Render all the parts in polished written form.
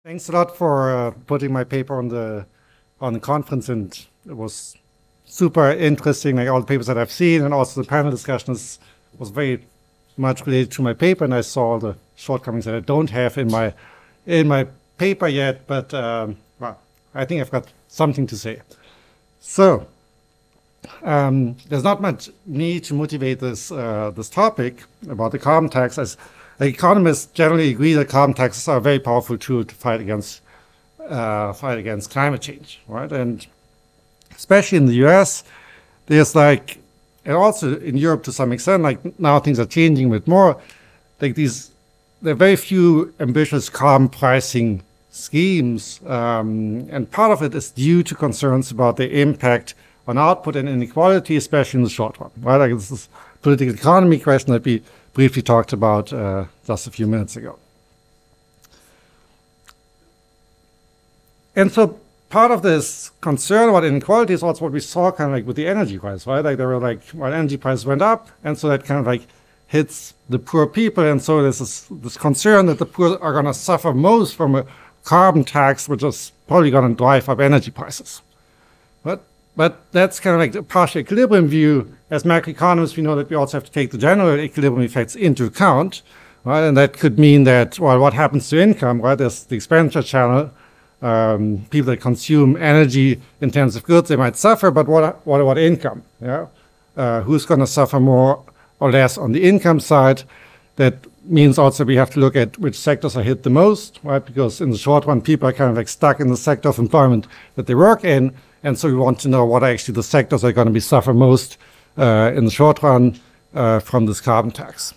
Thanks a lot for putting my paper on the conference, and it was super interesting. Like all the papers that I've seen, and also the panel discussions was very much related to my paper. And I saw all the shortcomings that I don't have in my paper yet. But well, I think I've got something to say. So there's not much need to motivate this this topic about the carbon tax, as economists generally agree that carbon taxes are a very powerful tool to fight against climate change, right? And especially in the US, there's like, and also in Europe to some extent, like now things are changing a bit more. Like there are very few ambitious carbon pricing schemes, and part of it is due to concerns about the impact on output and inequality, especially in the short run, right? Like this is a political economy question that we briefly talked about just a few minutes ago. And so part of this concern about inequality is also what we saw kind of like with the energy price, right? Like there were like, well, energy prices went up, and so that kind of like hits the poor people, and so there's this concern that the poor are going to suffer most from a carbon tax, which is probably going to drive up energy prices. But that's kind of like the partial equilibrium view. As macroeconomists, we know that we also have to take the general equilibrium effects into account, right? And that could mean that, well, what happens to income, right? There's the expenditure channel. People that consume energy-intensive goods, they might suffer, but what about income? Yeah? Who's going to suffer more or less on the income side? That means also we have to look at which sectors are hit the most, right? Because in the short run, people are kind of like stuck in the sector of employment that they work in. And so we want to know what are actually the sectors that are going to be suffer most in the short run from this carbon tax.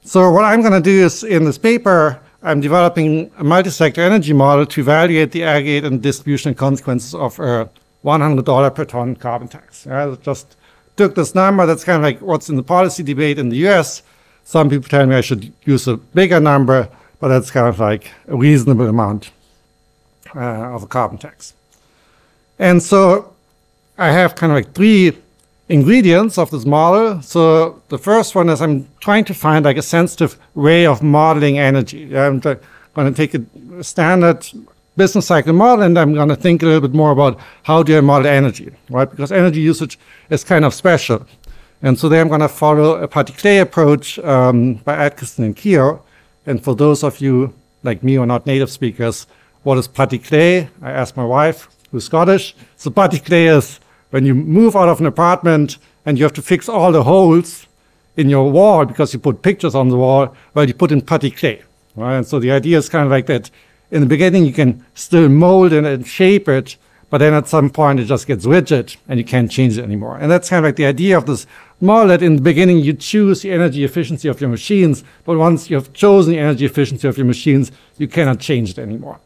So what I'm going to do is, in this paper, I'm developing a multi-sector energy model to evaluate the aggregate and distributional consequences of a $100 per ton carbon tax. I just took this number. That's kind of like what's in the policy debate in the US. Some people tell me I should use a bigger number, but that's kind of like a reasonable amount of a carbon tax. And so I have kind of like three ingredients of this model. So the first one is I'm trying to find like a sensitive way of modeling energy. I'm going to take a standard business cycle model, and I'm going to think a little bit more about how do I model energy, right? Because energy usage is kind of special. And so there I'm going to follow a putty-clay approach by Atkinson and Keogh. And for those of you like me who are not native speakers, what is putty-clay? I asked my wife, who's Scottish. So putty-clay is when you move out of an apartment and you have to fix all the holes in your wall because you put pictures on the wall, well, you put in putty-clay, right? And so the idea is kind of like that. In the beginning, you can still mold it and shape it, but then at some point it just gets rigid and you can't change it anymore. And that's kind of like the idea of this model, that in the beginning you choose the energy efficiency of your machines, but once you have chosen the energy efficiency of your machines, you cannot change it anymore.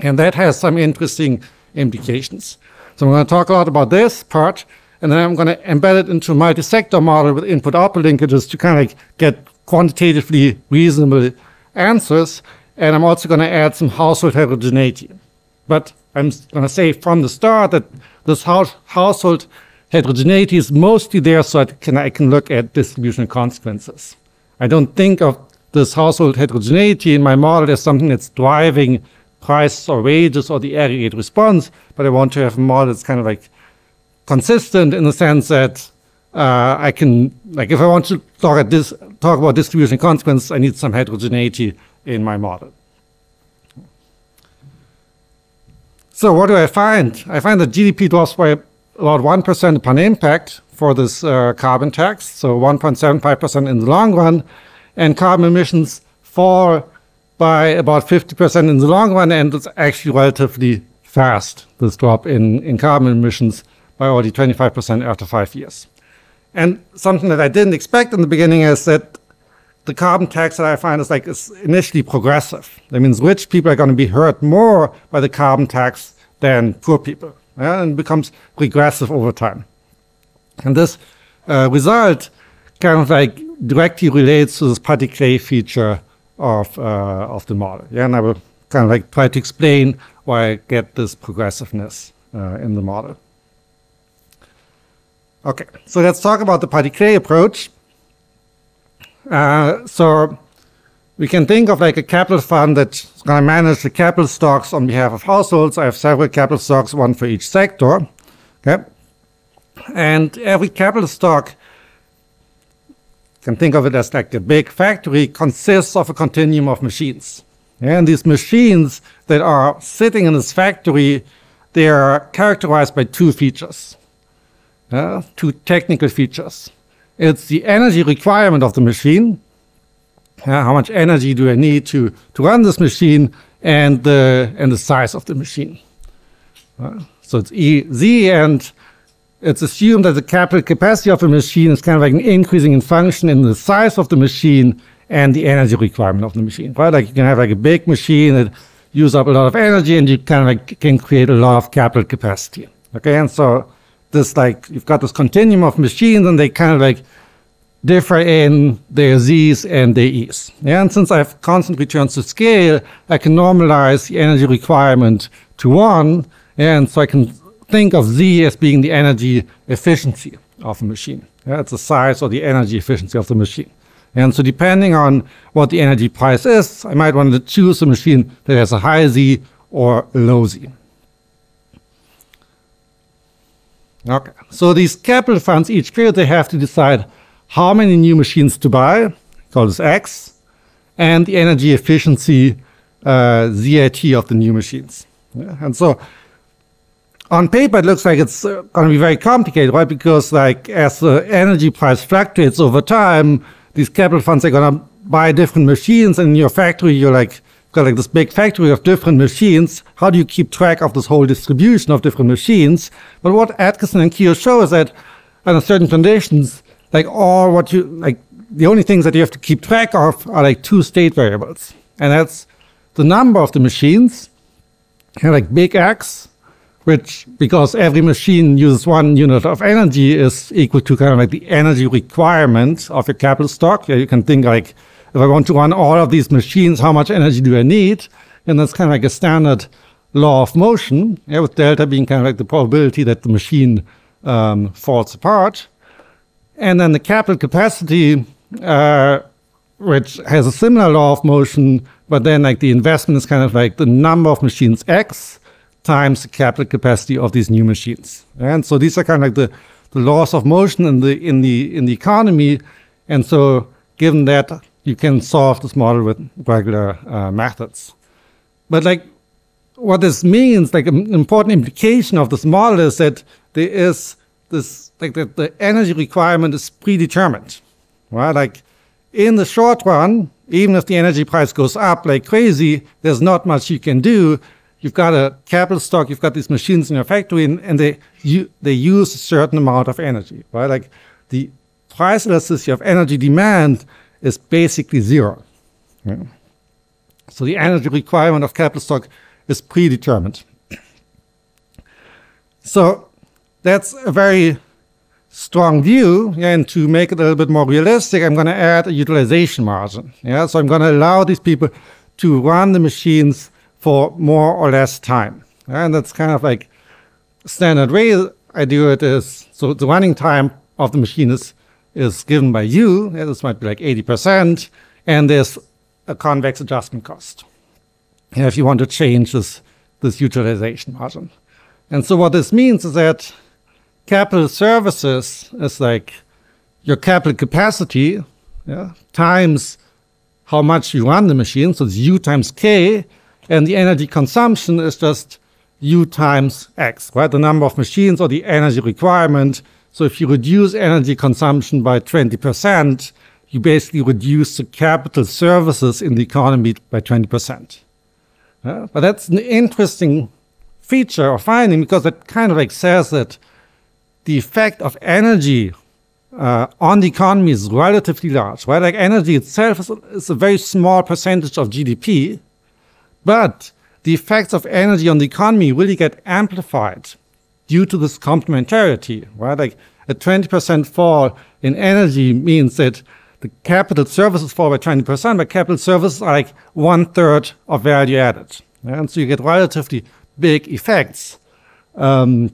And that has some interesting implications. So I'm going to talk a lot about this part, and then I'm going to embed it into a multi-sector model with input-output linkages to kind of like get quantitatively reasonable answers. And I'm also going to add some household heterogeneity. But I'm going to say from the start that this household heterogeneity is mostly there so I can look at distributional consequences. I don't think of this household heterogeneity in my model as something that's driving price or wages or the aggregate response, but I want to have a model that's kind of like consistent in the sense that I can, like if I want to talk about distribution consequences, I need some heterogeneity in my model. So what do I find? I find that GDP drops by about 1% upon impact for this carbon tax, so 1.75% in the long run, and carbon emissions fall by about 50% in the long run, and it's actually relatively fast, this drop in carbon emissions, by already 25% after 5 years. And something that I didn't expect in the beginning is that the carbon tax that I find is initially progressive. That means rich people are going to be hurt more by the carbon tax than poor people, yeah? And it becomes regressive over time. And this result kind of like directly relates to this putty-clay feature of the model. Yeah, and I will kind of like try to explain why I get this progressiveness in the model. Okay, so let's talk about the putty-clay approach. So we can think of like a capital fund that's going to manage the capital stocks on behalf of households. I have several capital stocks, one for each sector. Okay? And every capital stock, you can think of it as like a big factory, consists of a continuum of machines. And these machines that are sitting in this factory, they are characterized by two features, two technical features. It's the energy requirement of the machine, how much energy do I need to run this machine, and the size of the machine. So it's EZ, and it's assumed that the capital capacity of a machine is kind of like an increasing in function in the size of the machine and the energy requirement of the machine, right? Like you can have like a big machine that uses up a lot of energy, and you kind of like can create a lot of capital capacity. Okay, and so this like you've got this continuum of machines, and they kind of like differ in their Z's and their E's. Yeah, and since I have constant returns to scale, I can normalize the energy requirement to 1, and so I can think of Z as being the energy efficiency of a machine. Yeah, it's the size or the energy efficiency of the machine. And so depending on what the energy price is, I might want to choose a machine that has a high Z or a low Z. Okay, so these capital funds each year, they have to decide how many new machines to buy, call this X, and the energy efficiency, ZIT of the new machines. Yeah? And so on paper, it looks like it's going to be very complicated, right? Because like as the energy price fluctuates over time, these capital funds are going to buy different machines, and in your factory, you're like, got like this big factory of different machines. How do you keep track of this whole distribution of different machines? But what Atkinson and Keogh show is that under certain conditions, like all what you, like the only things that you have to keep track of are like two state variables. And that's the number of the machines, like big X, which, because every machine uses 1 unit of energy, is equal to kind of like the energy requirement of your capital stock. Yeah, you can think like, if I want to run all of these machines, how much energy do I need? And that's kind of like a standard law of motion, yeah, with delta being kind of like the probability that the machine falls apart. And then the capital capacity, which has a similar law of motion, but then like the investment is kind of like the number of machines X times the capital capacity of these new machines. And so these are kind of like the laws of motion in the economy. And so given that, you can solve this model with regular methods. But like what this means, like an important implication of this model is that there is this, like that the energy requirement is predetermined, right? Like in the short run, even if the energy price goes up like crazy, there's not much you can do. You've got a capital stock, you've got these machines in your factory, and they use a certain amount of energy, right? Like the price elasticity of energy demand is basically 0. Yeah. So the energy requirement of capital stock is predetermined. So that's a very strong view, yeah, and to make it a little bit more realistic, I'm going to add a utilization margin. Yeah? So I'm going to allow these people to run the machines for more or less time. Yeah? And that's kind of like standard way I do it is, so the running time of the machine is given by U. Yeah, this might be like 80%, and there's a convex adjustment cost. Yeah, if you want to change this utilization margin. And so what this means is that capital services is like your capital capacity, yeah, times how much you run the machine, so it's U times K, and the energy consumption is just U times X, right? The number of machines or the energy requirement. So if you reduce energy consumption by 20%, you basically reduce the capital services in the economy by 20%. But that's an interesting feature or finding, because it kind of like says that the effect of energy on the economy is relatively large, right? Like energy itself is a very small percentage of GDP, but the effects of energy on the economy really get amplified due to this complementarity, right? Like a 20% fall in energy means that the capital services fall by 20%, but capital services are like 1/3 of value added. And so you get relatively big effects. So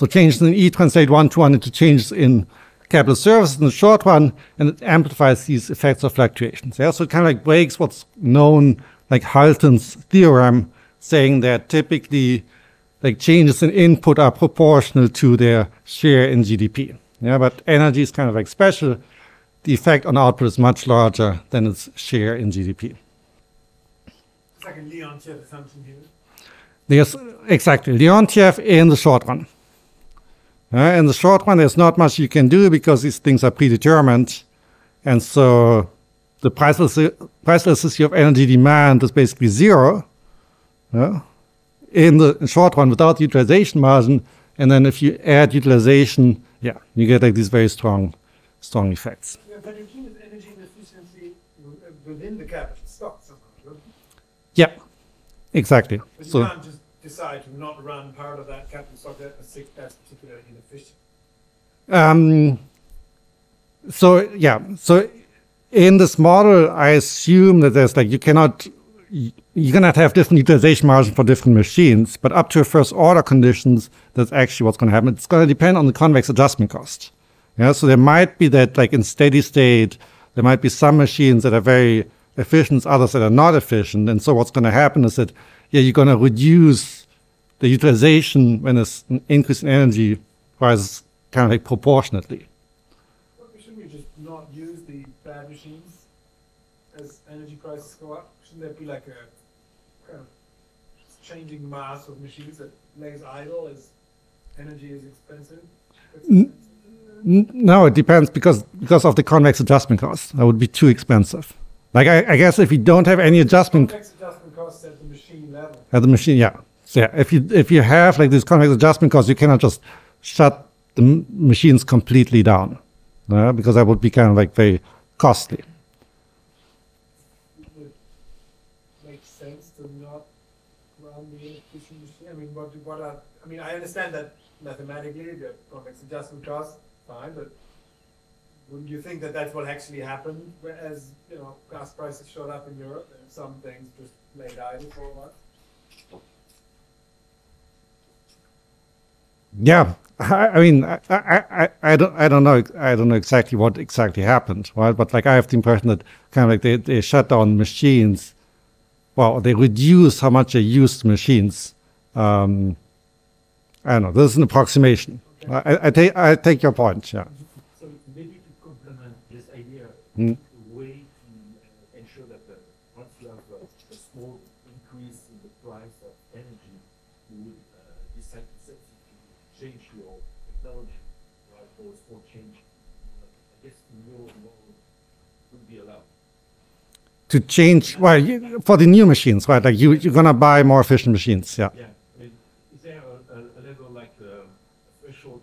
changes in E translate 1-to-1 into changes in capital services in the short run, and it amplifies these effects of fluctuations. Yeah? So it kind of like breaks what's known like Halton's theorem, saying that typically like changes in input are proportional to their share in GDP. Yeah, but energy is kind of like special. The effect on output is much larger than its share in GDP. It's like a Leontief assumption here. There's exactly Leontief in the short run. In the short run, there's not much you can do because these things are predetermined, and so the price elasticity of energy demand is basically zero. In the short run without the utilization margin, and then if you add utilization, yeah, you get like these very strong effects. Yeah, but you keep energy efficiency within the capital stock somehow. Yeah, exactly. But you So can't just decide to not run part of that capital stock that's particularly inefficient. So in this model, I assume that there's like you cannot have different utilization margins for different machines, but up to a first order conditions, that's actually what's going to happen. It's going to depend on the convex adjustment cost. Yeah, so there might be that like in steady state, there might be some machines that are very efficient, others that are not efficient. And so what's going to happen is that, yeah, you're going to reduce the utilization when there's an increase in energy prices kind of like proportionately. Shouldn't we just not use the bad machines as energy prices go up? Shouldn't there be like a kind of changing mass of machines that lays idle as energy is expensive? No, it depends because of the convex adjustment cost. That would be too expensive. Like I guess if you don't have any adjustment, convex adjustment costs at the machine level. At the machine, yeah. So yeah, if you have like this convex adjustment cost, you cannot just shut the machines completely down, because that would be kind of like very costly. It would make sense to not run the inefficient machine. I understand that mathematically the convex adjustment cost, fine, but wouldn't you think that that's what actually happened as gas prices shot up in Europe and some things just laid idle for a while? Yeah, I don't know exactly what exactly happened, right? But like I have the impression that kind of like they shut down machines. Well, they reduce how much they use the machines. I don't know. This is an approximation. Okay. I take your point. Yeah. So maybe to complement this idea, Mm. a way to ensure that once you have a small increase in the price of energy, you would decide to change your technology, right? Or change, I guess, more would be allowed. To change, well, for the new machines, right? Like you're gonna buy more efficient machines. Yeah. Yeah. Is there a level like a threshold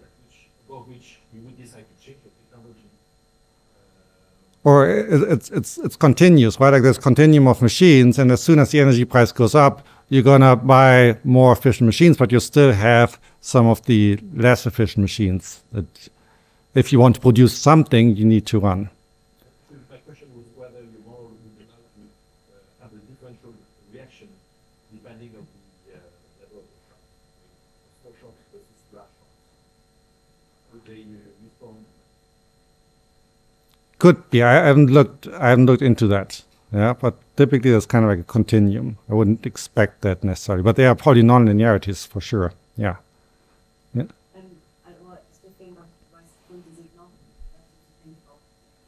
above which you would decide to change your technology? Or it's continuous, right? Like there's continuum of machines, and as soon as the energy price goes up, you're gonna buy more efficient machines, but you still have some of the less efficient machines that, if you want to produce something, you need to run. So my question was whether your model would allow to have a differential reaction depending on the level of the snow shocks versus flash shocks. Would they respond? Could be. I haven't looked into that. Yeah, but typically there's kind of like a continuum. I wouldn't expect that necessarily, but there are probably non-linearities for sure. Yeah. Yeah. And what's the thing about point is it not better to think about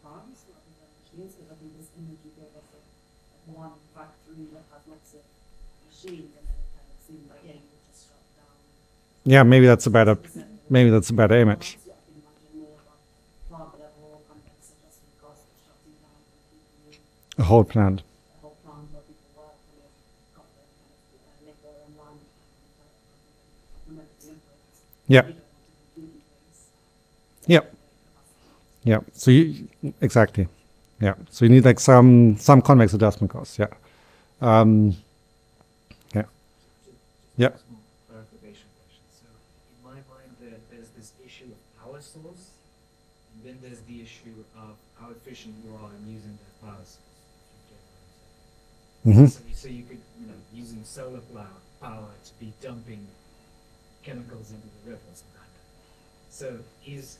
farms rather than machines? Because I think this image you gave us of one factory that has lots of machines, and then it kind of seems like you would just shut down. Yeah, maybe that's a better image. So I can imagine more about plant level, convex adjustment costs of shutting down completely A whole plant. the whole plant where people work and they've got their kind of labor and land and the inputs. Yeah. You don't want to completely waste Yeah. capacity. Yeah. So you exactly. Yeah. So you need like some convex adjustment costs. Yeah. Yeah. Yeah. Small clarification question. So in my mind, there's this issue of power source, and then there's the issue of how efficient you are in using that power source. Mm-hmm. So you could, using solar power to be dumping chemicals into the river or something like that. So is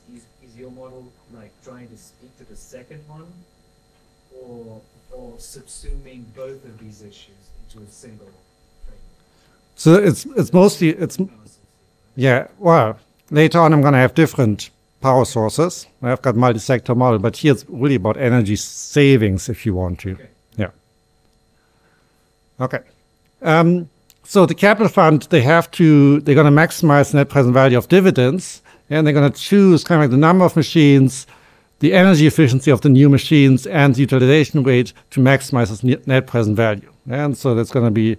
your model like trying to speak to the second one, or subsuming both of these issues into a single framework? So it's mostly yeah. Well, later on I'm going to have different power sources. I've got multi-sector model, but here it's really about energy savings if you want to. Okay. Yeah. Okay. So the capital fund, they're going to maximize net present value of dividends, and they're going to choose kind of like the number of machines, the energy efficiency of the new machines, and the utilization rate to maximize this net present value. And so that's going to be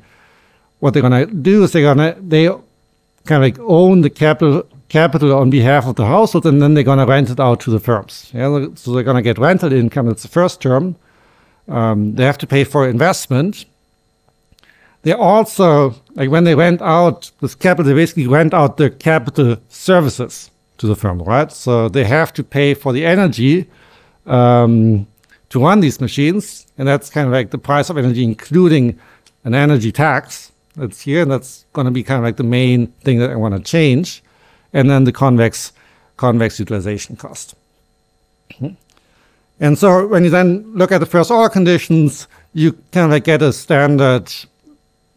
what they're going to do is they kind of like own the capital on behalf of the household, and then they're going to rent it out to the firms. Yeah? So they're going to get rental income. That's the first term. They have to pay for investment. They also, like when they rent out this capital, they basically rent out their capital services to the firm, right? So they have to pay for the energy to run these machines, and that's kind of like the price of energy, including an energy tax that's here, and that's going to be kind of like the main thing that I want to change, and then the convex utilization cost. And so when you then look at the first order conditions, you kind of like get a standard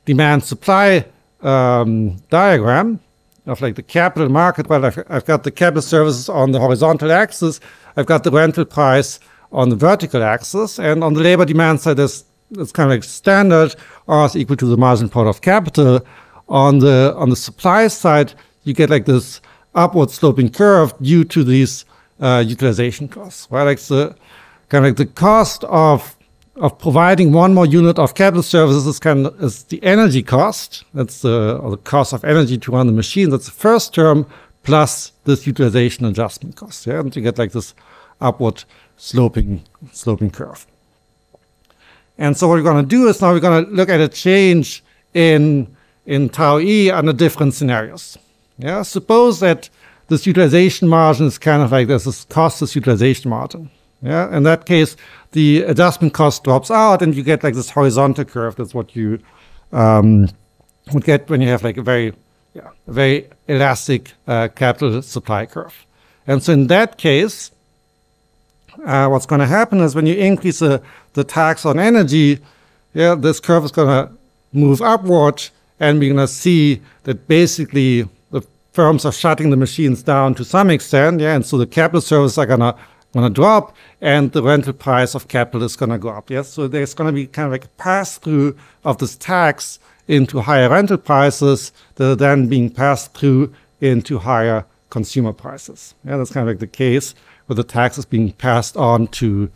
demand-supply diagram of like the capital market. Well, I've got the capital services on the horizontal axis. I've got the rental price on the vertical axis. And on the labor demand side, it's kind of like standard, R is equal to the marginal part of capital. On the supply side, you get like this upward sloping curve due to these utilization costs, right? Like the kind of like the cost of providing one more unit of capital services is the energy cost. That's the cost of energy to run the machine. That's the first term plus this utilization adjustment cost. Yeah, and you get like this upward sloping curve. And so what we're going to do is now we're going to look at a change in tau E under different scenarios. Yeah, suppose that this utilization margin is kind of like this cost utilization margin. Yeah, in that case, the adjustment cost drops out, and you get like this horizontal curve. That's what you would get when you have like a very elastic capital supply curve. And so in that case, what's going to happen is when you increase the tax on energy, yeah, this curve is going to move upward, and we're going to see that basically the firms are shutting the machines down to some extent, yeah, and so the capital services are going to drop, and the rental price of capital is going to go up. Yes, so there's going to be kind of like a pass-through of this tax into higher rental prices that are then being passed through into higher consumer prices. Yeah, that's kind of like the case where the tax is being passed on to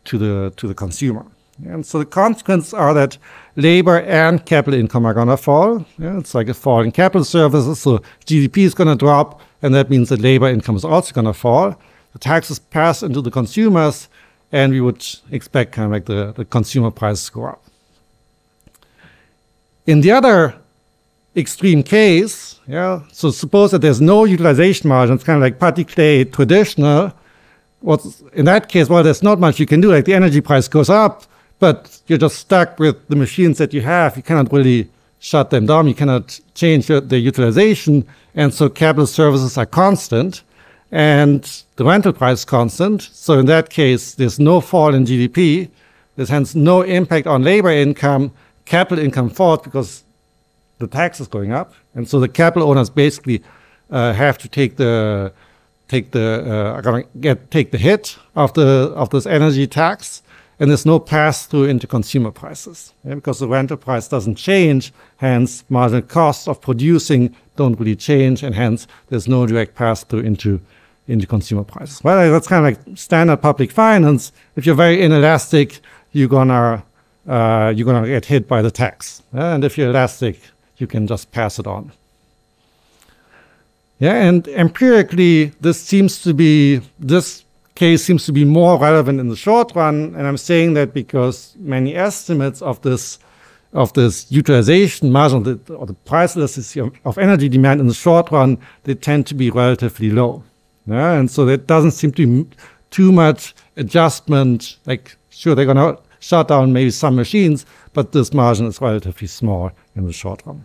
the consumer. And so the consequences are that labor and capital income are going to fall. Yeah, it's like a fall in capital services, so GDP is going to drop, and that means that labor income is also going to fall. The taxes pass into the consumers, and we would expect kind of like the consumer prices to go up. In the other extreme case, yeah, so suppose that there's no utilization margin, it's kind of like putty-clay traditional. What's in that case, well, there's not much you can do. Like the energy price goes up, but you're just stuck with the machines that you have. You cannot really shut them down. You cannot change the utilization, and so capital services are constant. And the rental price is constant. So in that case, there's no fall in GDP. There's hence no impact on labor income. Capital income falls because the tax is going up. And so the capital owners basically have to take the hit of this energy tax. And there's no pass through into consumer prices, yeah, because the rental price doesn't change. Hence, marginal costs of producing don't really change, and hence there's no direct pass through into consumer prices. Well, that's kind of like standard public finance. If you're very inelastic, you're gonna get hit by the tax. And if you're elastic, you can just pass it on. Yeah, and empirically, this case seems to be more relevant in the short run, and I'm saying that because many estimates of this utilization margin or the price elasticity of energy demand in the short run, they tend to be relatively low. Yeah, and so there doesn't seem to be too much adjustment. Like, sure, they're going to shut down maybe some machines, but this margin is relatively small in the short run.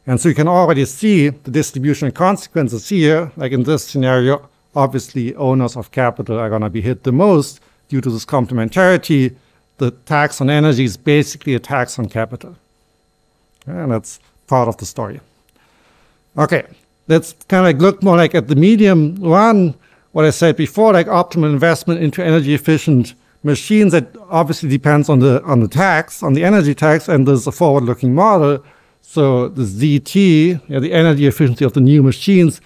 And so you can already see the distributional consequences here. Like in this scenario, obviously owners of capital are going to be hit the most due to this complementarity. The tax on energy is basically a tax on capital. And that's part of the story. Okay, let's kind of like look more like at the medium run, what I said before, like optimal investment into energy efficient machines. That obviously depends on the tax, on the energy tax, and there's a forward-looking model. So the ZT, the energy efficiency of the new machines,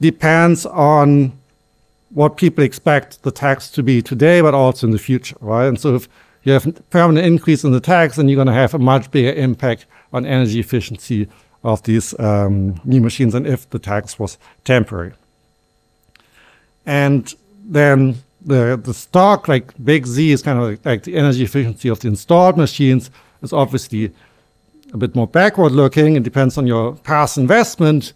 depends on what people expect the tax to be today, but also in the future, right? And so if you have a permanent increase in the tax, then you're going to have a much bigger impact on energy efficiency of these new machines than if the tax was temporary. And then the stock, like big Z, is kind of like the energy efficiency of the installed machines, is obviously a bit more backward looking. It depends on your past investment.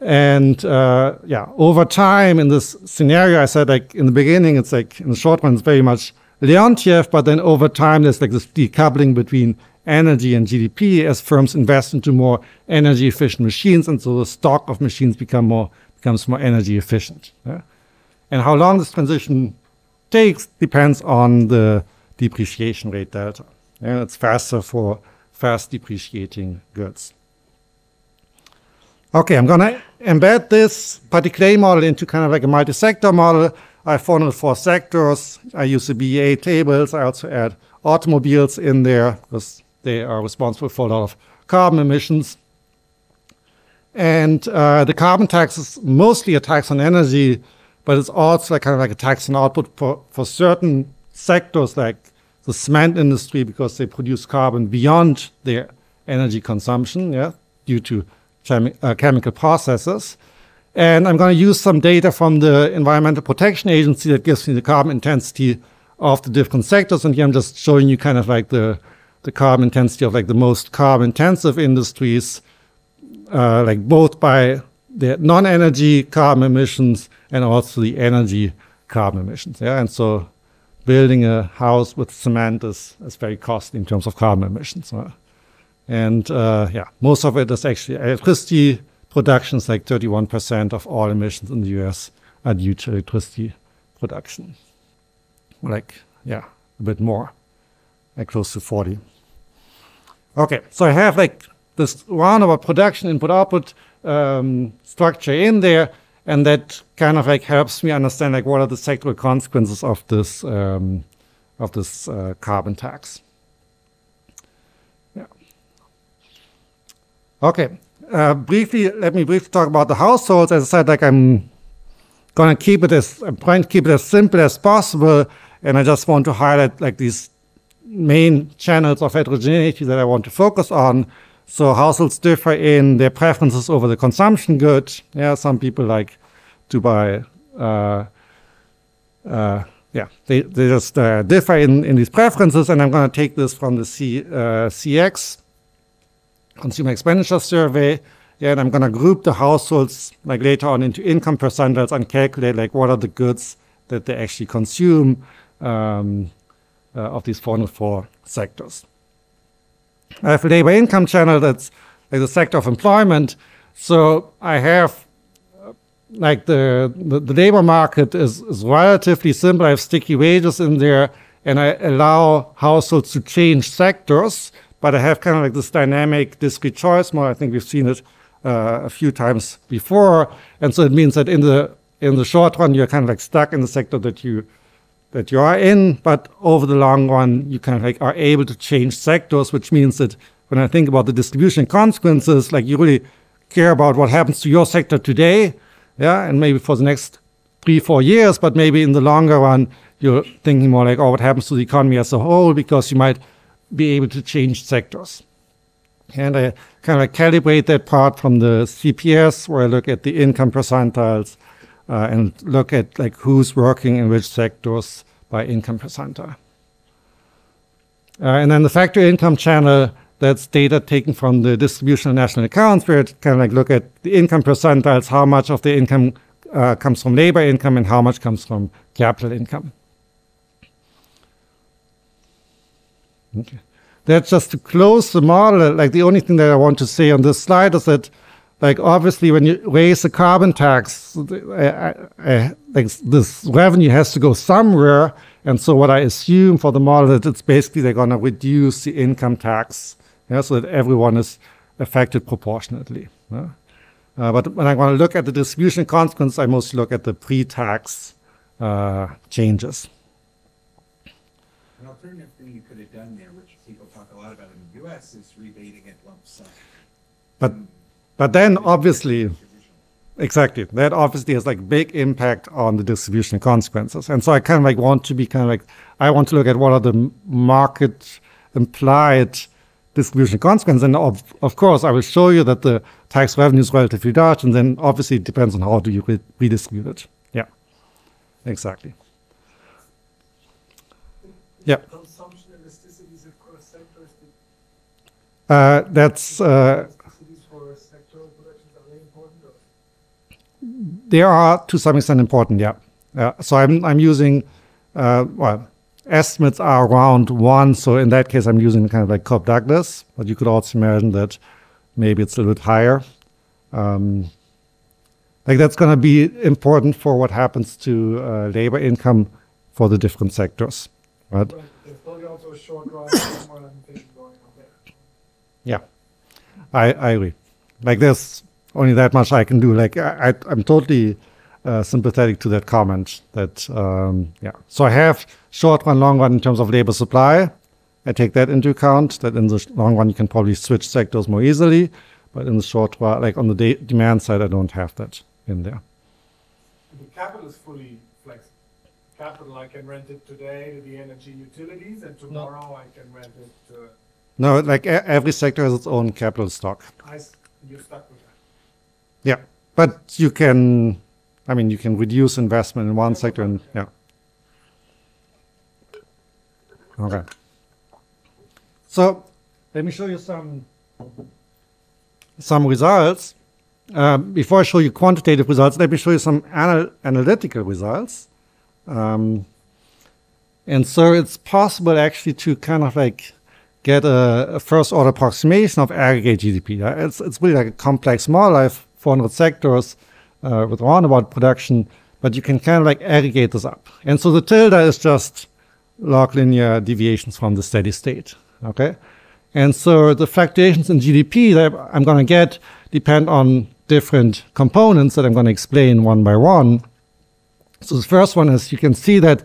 And yeah, over time in this scenario, I said like in the beginning, it's like in the short run, it's very much Leontief, but then over time, there's like this decoupling between energy and GDP as firms invest into more energy efficient machines. And so the stock of machines becomes more energy efficient. Yeah? And how long this transition takes depends on the depreciation rate delta. And it's faster for fast depreciating goods. Okay, I'm going to embed this putty-clay model into kind of like a multi-sector model. I have 404 sectors. I use the BEA tables. I also add automobiles in there because they are responsible for a lot of carbon emissions. And the carbon tax is mostly a tax on energy, but it's also kind of like a tax on output for certain sectors like the cement industry, because they produce carbon beyond their energy consumption, yeah, due to chemical processes. And I'm going to use some data from the Environmental Protection Agency that gives me the carbon intensity of the different sectors. And here I'm just showing you kind of like the carbon intensity of like the most carbon intensive industries, like both by the non-energy carbon emissions and also the energy carbon emissions. Yeah, and so building a house with cement is very costly in terms of carbon emissions. And yeah, most of it is actually electricity. Production is like 31% of all emissions in the US are due to electricity production. Like, yeah, a bit more, like close to 40. Okay, so I have like this roundabout production input-output structure in there, and that kind of like helps me understand like what are the sectoral consequences of this carbon tax. Yeah. Okay. Let me briefly talk about the households. As I said, like I'm trying to keep it as simple as possible, and I just want to highlight like these main channels of heterogeneity that I want to focus on. So households differ in their preferences over the consumption good. Yeah, some people like to buy. Yeah, they just differ in these preferences, and I'm going to take this from the CX. Consumer Expenditure Survey, yeah, and I'm going to group the households like later on into income percentiles and calculate like what are the goods that they actually consume of these 404 sectors. I have a labor income channel that's like the sector of employment. So I have like the labor market is relatively simple. I have sticky wages in there, and I allow households to change sectors. But I have kind of like this dynamic discrete choice model. I think we've seen it a few times before. And so it means that in the short run, you're kind of like stuck in the sector that you are in. But over the long run, you kind of like are able to change sectors, which means that when I think about the distribution consequences, like you really care about what happens to your sector today, yeah, and maybe for the next 3-4 years, but maybe in the longer run, you're thinking more like, oh, what happens to the economy as a whole, because you might be able to change sectors. And I kind of like calibrate that part from the CPS, where I look at the income percentiles and look at like who's working in which sectors by income percentile. And then the factor income channel, that's data taken from the distributional national accounts, where it kind of like look at the income percentiles, how much of the income comes from labor income and how much comes from capital income. Okay. That's just to close the model. Like the only thing that I want to say on this slide is that, like obviously, when you raise the carbon tax, like this revenue has to go somewhere. And so what I assume for the model that it's basically they're going to reduce the income tax, so that everyone is affected proportionately. But when I want to look at the distribution consequence, I mostly look at the pre-tax changes. An alternative thing you could have done there, which people talk a lot about in the US, is rebating it lump sum. But then obviously, exactly, that obviously has like big impact on the distribution consequences. And so I kind of like want to be kind of like, I want to look at what are the market implied distribution consequences. And of course, I will show you that the tax revenue is relatively large, and then obviously it depends on how do you redistribute it. Yeah, exactly. Yeah. Consumption elasticities across sectors. That's Elasticities for sectoral productions, are they important? Or? They are to some extent important, yeah. So I'm using, well, estimates are around 1. So in that case, I'm using kind of like Cobb Douglas, but you could also imagine that maybe it's a little bit higher. Like that's going to be important for what happens to labor income for the different sectors. Right? But there's probably also a short run more than going on there. Yeah, I agree. Like there's only that much I can do. Like I'm totally sympathetic to that comment. That yeah. So I have short run, long run in terms of labor supply. I take that into account. That in the long run you can probably switch sectors more easily, but in the short run, like on the demand side, I don't have that in there. The capital is fully flexible. Capital, I can rent it today to the energy utilities, and tomorrow I can rent it to. No, like every sector has its own capital stock. You're stuck with that. Yeah, but you can, I mean, you can reduce investment in one sector and, yeah. Okay. So let me show you some results. Before I show you quantitative results, let me show you some analytical results. And so it's possible actually to kind of like get a first order approximation of aggregate GDP. It's really like a complex model. I have 400 sectors with roundabout production, but you can kind of like aggregate this up. And so the tilde is just log linear deviations from the steady state, okay? And so the fluctuations in GDP that I'm going to get depend on different components that I'm going to explain one by one. So the first one is you can see that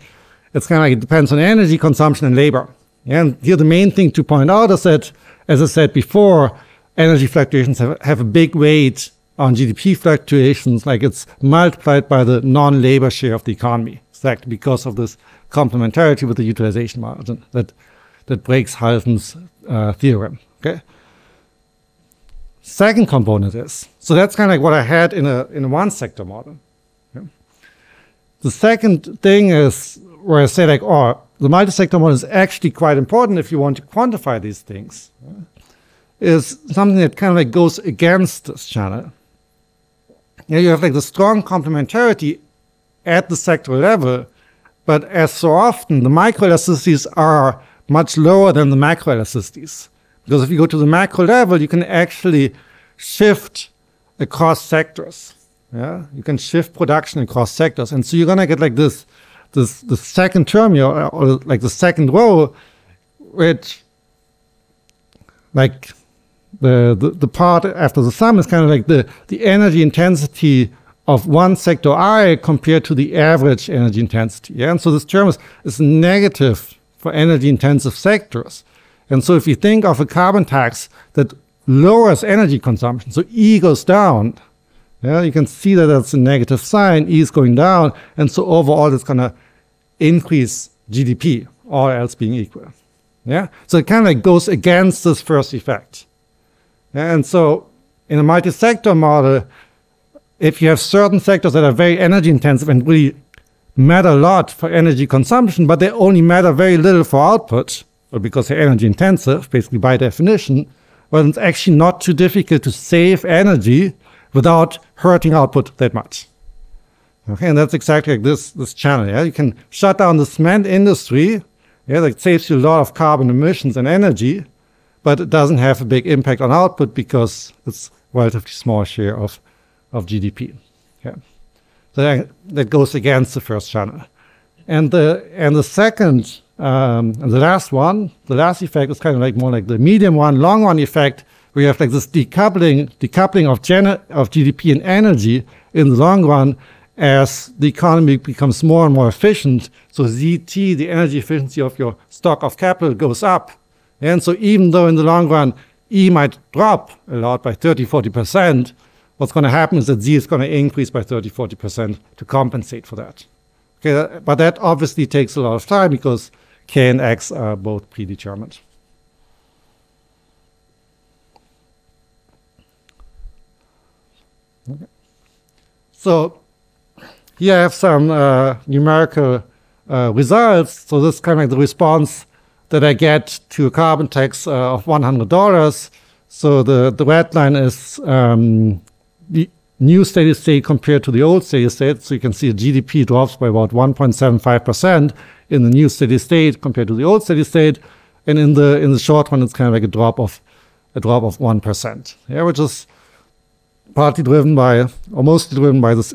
it's kind of like it depends on energy consumption and labor. And here the main thing to point out is that, as I said before, energy fluctuations have a big weight on GDP fluctuations, like it's multiplied by the non-labor share of the economy, exactly because of this complementarity with the utilization margin that breaks Halven's theorem. Okay. Second component is, so that's kind of like what I had in a one sector model. Okay. The second thing is where I say like, oh, the multi-sector model is actually quite important if you want to quantify these things, is something that kind of like goes against this channel. You have like the strong complementarity at the sector level, but as so often, the microelasticities are much lower than the macroelasticities. Because if you go to the macro level, you can actually shift across sectors. Yeah, you can shift production across sectors, and so you're gonna get like this the second term here, or like the second row, which like the part after the sum is kind of like the energy intensity of one sector I compared to the average energy intensity. Yeah, and so this term is negative for energy intensive sectors. And so if you think of a carbon tax that lowers energy consumption, so E goes down, yeah, you can see that that's a negative sign, E is going down, and so overall it's going to increase GDP, all else being equal. Yeah, so it kind of like goes against this first effect. Yeah? And so in a multi-sector model, if you have certain sectors that are very energy intensive and really matter a lot for energy consumption, but they only matter very little for output, or because they're energy intensive, basically by definition, well, it's actually not too difficult to save energy without hurting output that much. Okay, and that's exactly like this channel. Yeah, you can shut down the cement industry, Yeah, that saves you a lot of carbon emissions and energy, but it doesn't have a big impact on output because it's a relatively small share of GDP. Yeah. So that goes against the first channel. And the second, and the last one, the last effect is kind of like more like the medium one, long one effect, where you have like this decoupling of GDP and energy in the long run as the economy becomes more and more efficient. So ZT, the energy efficiency of your stock of capital, goes up. And so even though in the long run, E might drop a lot by 30, 40%, what's going to happen is that Z is going to increase by 30, 40% to compensate for that. Okay, but that obviously takes a lot of time because K and X are both predetermined. Okay. So here I have some numerical results. So this is kind of like the response that I get to a carbon tax of $100. So the red line is the new steady state compared to the old steady state. So you can see the GDP drops by about 1.75% in the new steady state compared to the old steady state. And in the short run, it's kind of like a drop of 1%. Yeah, which is partly driven by, or mostly driven by this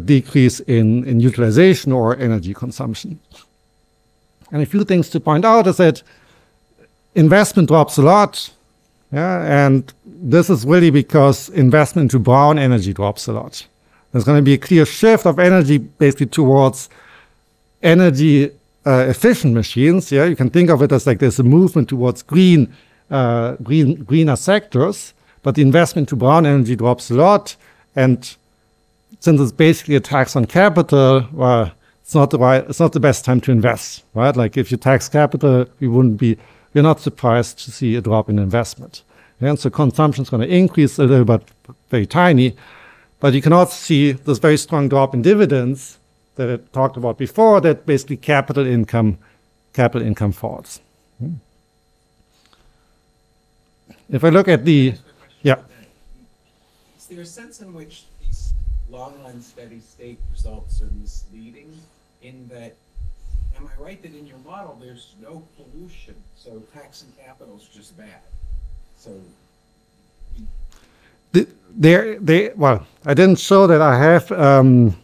decrease in utilization or energy consumption. And a few things to point out is that investment drops a lot. Yeah, and this is really because investment into brown energy drops a lot. There's going to be a clear shift of energy basically towards energy efficient machines. Yeah, you can think of it as like there's a movement towards greener sectors, but the investment to brown energy drops a lot. And since it's basically a tax on capital, well, it's not the best time to invest, right? Like if you tax capital, we're not surprised to see a drop in investment. And so consumption is going to increase a little bit, very tiny, but you can also see this very strong drop in dividends that I talked about before, that basically capital income falls. If I look at the, yeah. Is there a sense in which these long-run steady state results are misleading in that, am I right that in your model there's no pollution, so taxing capital is just bad? So well, I didn't show that I have kind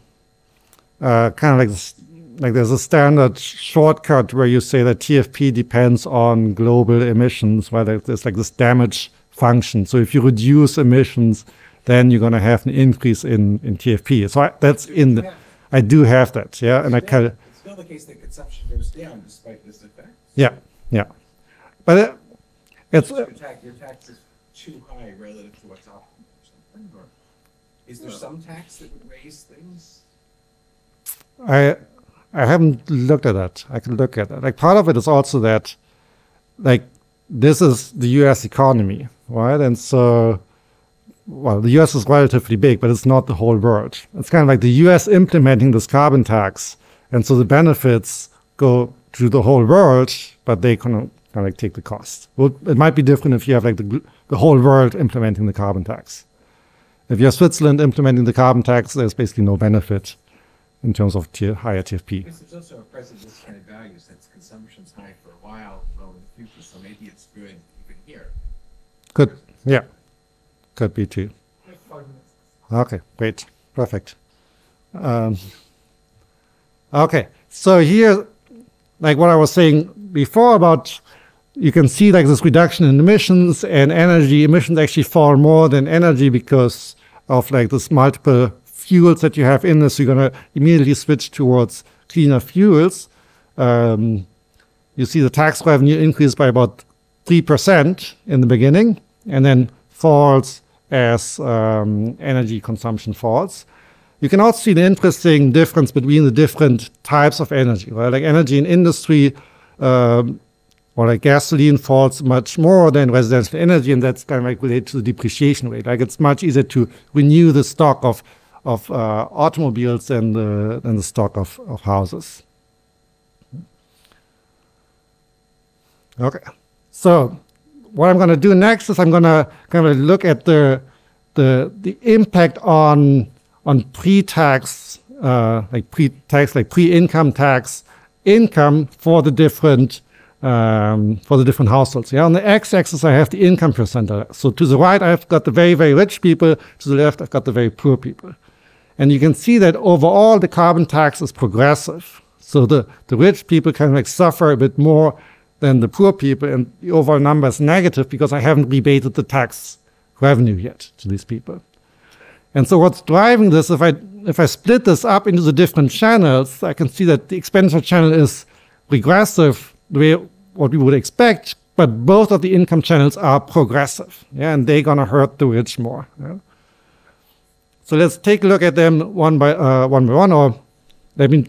of like this, like there's a standard shortcut where you say that TFP depends on global emissions, where there's like this damage function. So if you reduce emissions, then you're going to have an increase in TFP. So that's in the, I do have that, yeah, and I can. It's still the case that consumption goes down despite this effect. Yeah, yeah, but it's your tax is too high relative to what's optimal or something, or is there some tax that would raise things? I haven't looked at that. I can look at that. Like part of it is also that, like, this is the U.S. economy, right? And so, well, the U.S. is relatively big, but it's not the whole world. It's kind of like the U.S. implementing this carbon tax, and so the benefits go to the whole world, but they kind of like take the cost. Well, it might be different if you have like the whole world implementing the carbon tax. If you have Switzerland implementing the carbon tax, there's basically no benefit in terms of higher TFP. Because there's also a present discounted value since consumption's high for a while, low in the future, so maybe it's good even here. Could, yeah, could be too. Okay, great, perfect. Okay, so here, like what I was saying before about, you can see like this reduction in emissions and energy. Emissions actually fall more than energy because of like this multiple fuels that you have in this. You're going to immediately switch towards cleaner fuels. You see the tax revenue increase by about 3% in the beginning and then falls as energy consumption falls. You can also see the interesting difference between the different types of energy, right? Like energy in industry or like gasoline falls much more than residential energy, and that's kind of like related to the depreciation rate. Like it's much easier to renew the stock of automobiles than the stock of houses. Okay, so what I'm going to do next is I'm going to kind of look at the impact on pre-tax, like pre-income tax income for the different for the different households. Yeah, on the x-axis, I have the income percentile. So to the right, I've got the very, very rich people. To the left, I've got the very poor people. And you can see that overall, the carbon tax is progressive. So the rich people kind of like suffer a bit more than the poor people, and the overall number is negative because I haven't rebated the tax revenue yet to these people. And so what's driving this, if I split this up into the different channels, I can see that the expenditure channel is regressive, the way what we would expect, but both of the income channels are progressive, yeah, and they're gonna hurt the rich more. Yeah? So let's take a look at them one by one, or let me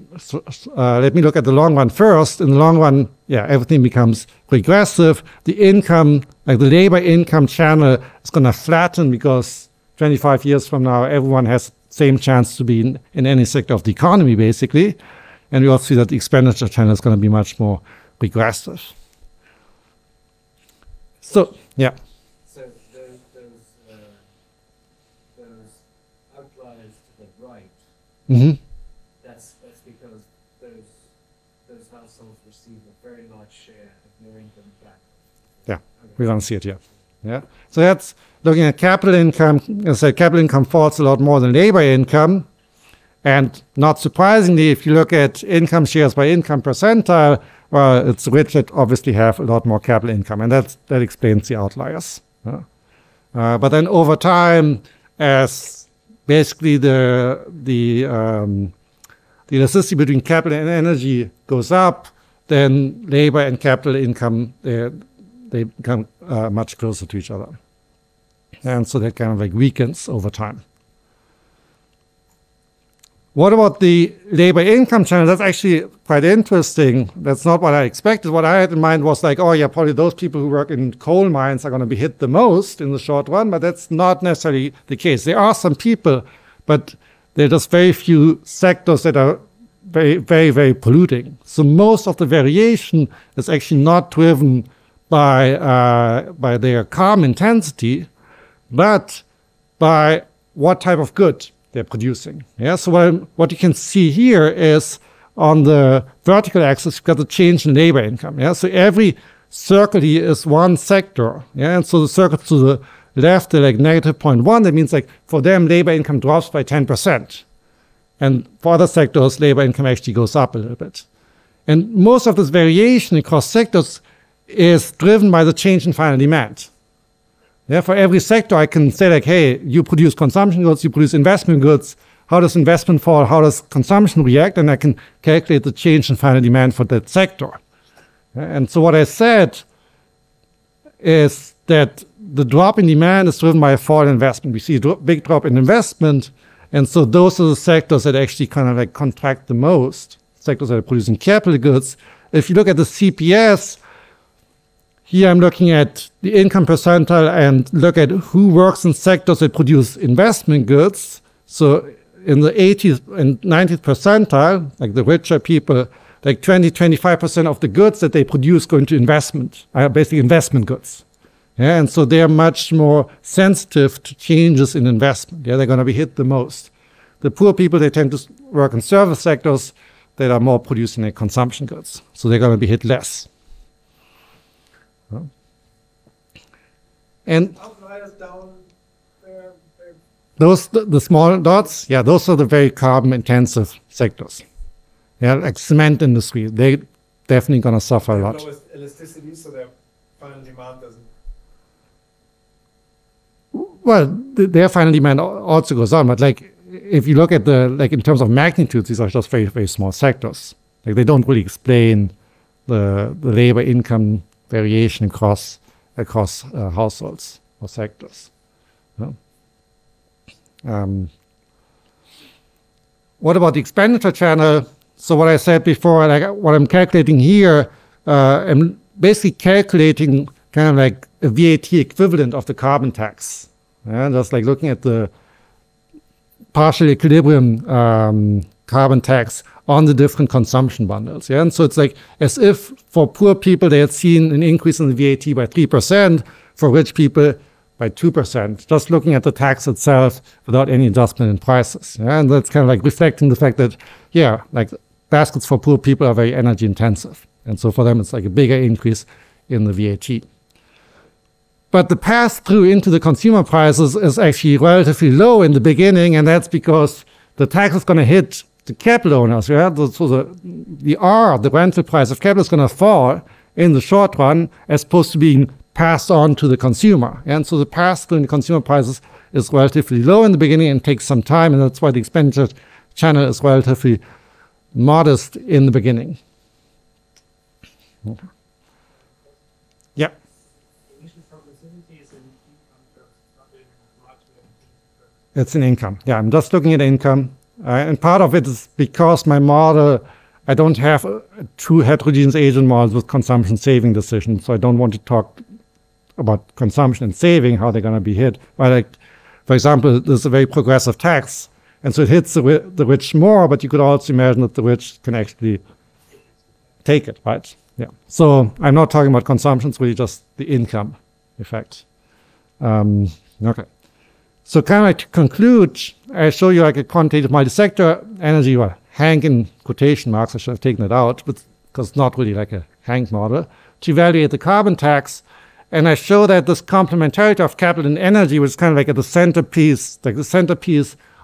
look at the long run first. In the long run, yeah, everything becomes regressive. The income, like the labor income channel, is gonna flatten because 25 years from now, everyone has the same chance to be in any sector of the economy, basically. And we also see that the expenditure channel is going to be much more regressive. So, yeah. So those outliers to the right, that's because those households receive a very large share of their income back. Yeah, we're going to see it here. Yeah. So that's looking at capital income. As I said, capital income falls a lot more than labor income. And not surprisingly, if you look at income shares by income percentile, well, it's the rich that obviously have a lot more capital income, and that explains the outliers. But then over time, as basically the elasticity between capital and energy goes up, then labor and capital income, they become much closer to each other. And so that kind of like weakens over time. What about the labor income channel? That's actually quite interesting. That's not what I expected. What I had in mind was like, oh yeah, probably those people who work in coal mines are going to be hit the most in the short run, but that's not necessarily the case. There are some people, but there are just very few sectors that are very, very, very polluting. So most of the variation is actually not driven by their carbon intensity, but by what type of good they're producing. Yeah, so what you can see here is on the vertical axis, you've got the change in labor income. Yeah, so every circle here is one sector. Yeah, and so the circle to the left, they're like negative 0.1. That means like for them, labor income drops by 10%. And for other sectors, labor income actually goes up a little bit. And most of this variation across sectors is driven by the change in final demand. Yeah, for every sector, I can say like, hey, you produce consumption goods, you produce investment goods. How does investment fall? How does consumption react? And I can calculate the change in final demand for that sector. And so what I said is that the drop in demand is driven by a fall in investment. We see a big drop in investment. And so those are the sectors that actually kind of like contract the most, sectors that are producing capital goods. If you look at the CPS, here I'm looking at the income percentile and look at who works in sectors that produce investment goods. So in the 80th and 90th percentile, like the richer people, like 20-25% of the goods that they produce go into investment, are basically investment goods. Yeah, and so they're much more sensitive to changes in investment. Yeah, they're going to be hit the most. The poor people, they tend to work in service sectors that are more producing like consumption goods. So they're going to be hit less. And outliers down there. Those, the small dots, yeah, those are the very carbon-intensive sectors. Yeah, like cement industry, they definitely going to suffer a lot. Lowest elasticity, so their final demand doesn't. Well, their final demand also goes on, but like if you look at the, like in terms of magnitude, these are just very, very small sectors. Like they don't really explain the labor income variation across households or sectors. No? What about the expenditure channel? So what I said before, like what I'm calculating here, I'm basically calculating kind of like a VAT equivalent of the carbon tax. Yeah, just like looking at the partial equilibrium carbon tax on the different consumption bundles. Yeah, and so it's like as if for poor people they had seen an increase in the VAT by 3%, for rich people by 2%, just looking at the tax itself without any adjustment in prices. Yeah, and that's kind of like reflecting the fact that, yeah, like baskets for poor people are very energy intensive. And so for them, it's like a bigger increase in the VAT. But the pass-through into the consumer prices is actually relatively low in the beginning, and that's because the tax is going to hit the capital owners. Yeah? So the R, the rental price of capital, is going to fall in the short run as opposed to being passed on to the consumer. And so the pass-through in the consumer prices is relatively low in the beginning and takes some time, and that's why the expenditure channel is relatively modest in the beginning. Okay. Yeah. It's an income. Yeah, I'm just looking at income. And part of it is because my model, I don't have two heterogeneous agent models with consumption saving decisions. So I don't want to talk about consumption and saving, how they're going to be hit. But like, for example, there's a very progressive tax. And so it hits the rich more, but you could also imagine that the rich can actually take it, right? Yeah. So I'm not talking about consumption, it's really just the income effect. Okay. So kind of like to conclude, I show you like a quantitative multi-sector energy, well, Hank in quotation marks, I should have taken it out, but because it's not really like a Hank model, to evaluate the carbon tax. And I show that this complementarity of capital and energy, which is kind of like at the centerpiece,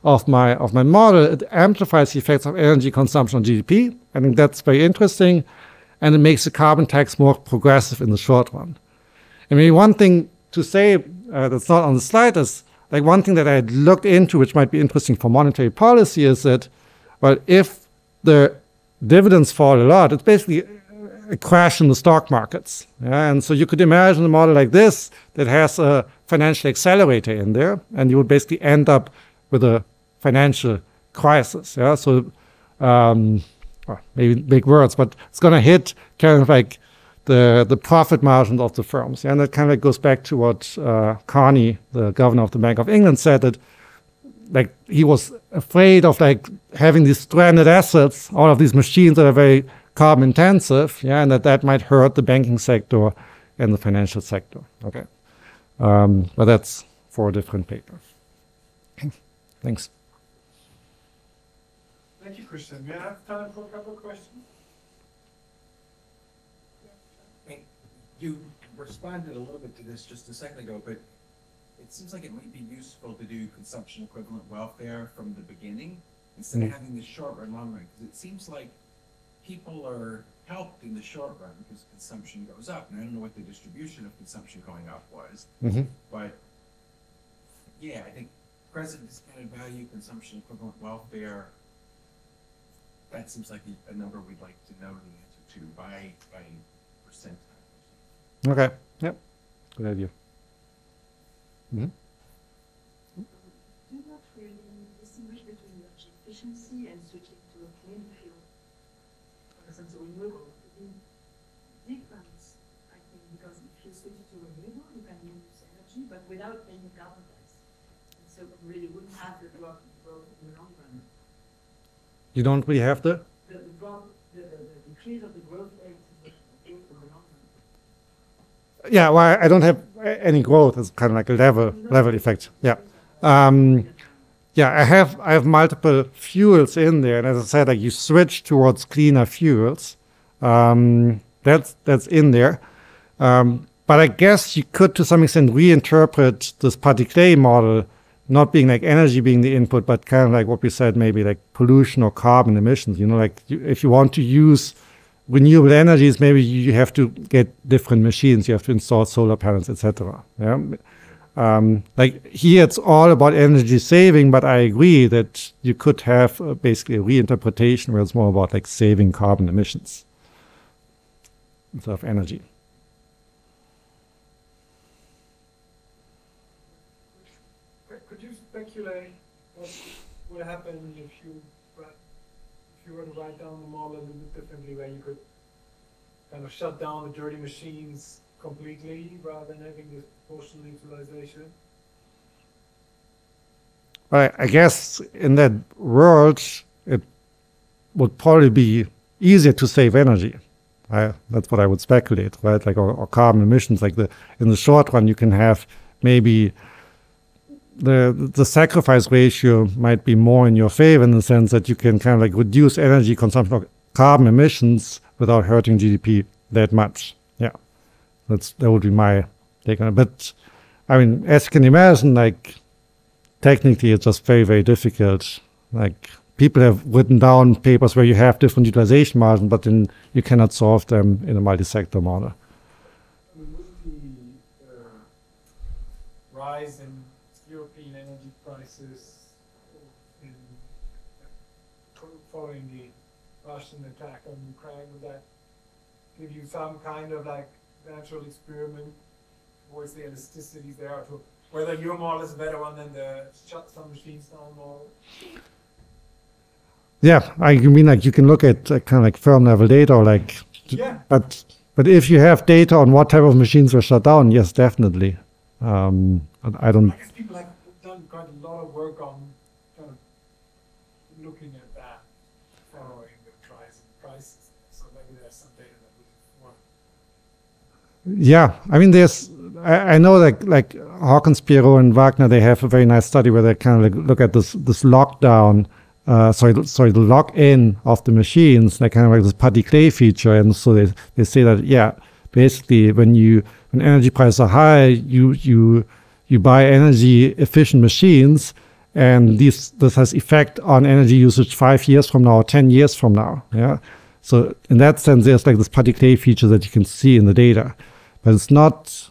of my model, it amplifies the effects of energy consumption on GDP. I think that's very interesting, and it makes the carbon tax more progressive in the short run. I mean, one thing to say that's not on the slide is, like one thing that I had looked into, which might be interesting for monetary policy, is that, well, if the dividends fall a lot, it's basically a crash in the stock markets. Yeah? And so you could imagine a model like this that has a financial accelerator in there, and you would basically end up with a financial crisis. Yeah? So well, maybe big words, but it's going to hit kind of like the profit margins of the firms. Yeah? And that kind of like goes back to what Carney, the governor of the Bank of England, said, that like he was afraid of like having these stranded assets, all of these machines that are very carbon intensive, yeah, and that might hurt the banking sector and the financial sector. Okay, but that's for a different paper. Thanks. Thank you, Christian. May I have time for a couple of questions? You responded a little bit to this just a second ago, but it seems like it might be useful to do consumption equivalent welfare from the beginning instead of having the short run, long run, because it seems like people are helped in the short run because consumption goes up. And I don't know what the distribution of consumption going up was, but yeah, I think present discounted value, consumption equivalent welfare, that seems like a number we'd like to know the answer to by percentile. Okay, yep, good idea. Do not really distinguish between energy efficiency and switching to a clean fuel. For instance, renewable. The difference, I think, because if you switch to renewable, you can use energy, but without paying the carbon tax. And so you really wouldn't have the drop in growth in the long run. You don't really have the decrease of the growth rate is in the long run. Yeah, well, I don't have any growth. It's kind of like a level effect. Yeah, yeah. I have multiple fuels in there, and as I said, like you switch towards cleaner fuels. That's in there. But I guess you could, to some extent, reinterpret this putty-clay model, not being like energy being the input, but kind of like what we said, maybe like pollution or carbon emissions. You know, like if you want to use renewable energies, maybe you have to get different machines. You have to install solar panels, etc. Yeah, like here it's all about energy saving, but I agree that you could have basically a reinterpretation where it's more about like saving carbon emissions instead of energy. Could you speculate what would happen if you were to write down the model a little bit differently, where you could kind of shut down the dirty machines completely rather than having this proportional utilization? I guess in that world, it would probably be easier to save energy. That's what I would speculate, right? Like or carbon emissions. Like in the short run, you can have maybe the sacrifice ratio might be more in your favor in the sense that you can kind of like reduce energy consumption or carbon emissions without hurting GDP that much. Yeah, that would be my take on it. But I mean, as you can imagine, like technically it's just very, very difficult. Like people have written down papers where you have different utilization margin, but then you cannot solve them in a multi-sector model. With the rise in European energy prices in following the Russian attack on Ukraine, would that give you some kind of like natural experiment towards the elasticity there, to whether your model is a better one than the shut some machines down model? Yeah, I mean, like you can look at kind of like firm level data, or like, Yeah. but if you have data on what type of machines were shut down, yes, definitely. I don't. I guess people have done quite a lot of work on kind of looking at that, following the rise in prices. So maybe there's some data that we want. Yeah, I mean, I know like Hawkins, Pierrot, and Wagner, they have a very nice study where they kind of like look at this lockdown. The lock-in of the machines, like kind of like this putty-clay feature, and so they say that, yeah, basically when energy prices are high, you buy energy efficient machines, and this has effect on energy usage 5 years from now or 10 years from now. Yeah, so in that sense, there's like this putty-clay feature that you can see in the data, but it's not,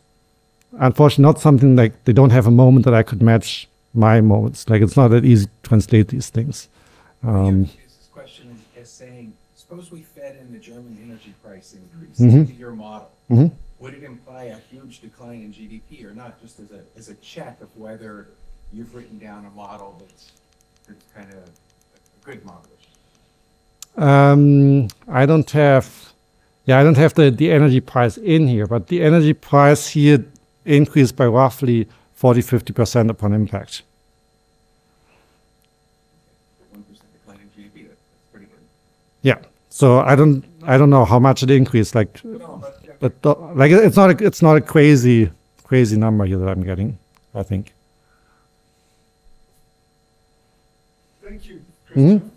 unfortunately, not something like they don't have a moment that I could match my moments. Like it's not that easy to translate these things. This question is saying, suppose we fed in the German energy price increase into your model. Would it imply a huge decline in GDP or not, just as a check of whether you've written down a model that's kind of a good model? I don't have the energy price in here, but the energy price here increased by roughly 40-50% upon impact. 1% decline in GDP, that's pretty good. Yeah. So I don't know how much it increased. Like, No, but like it's not a crazy number here that I'm getting, I think. thank you, Christian.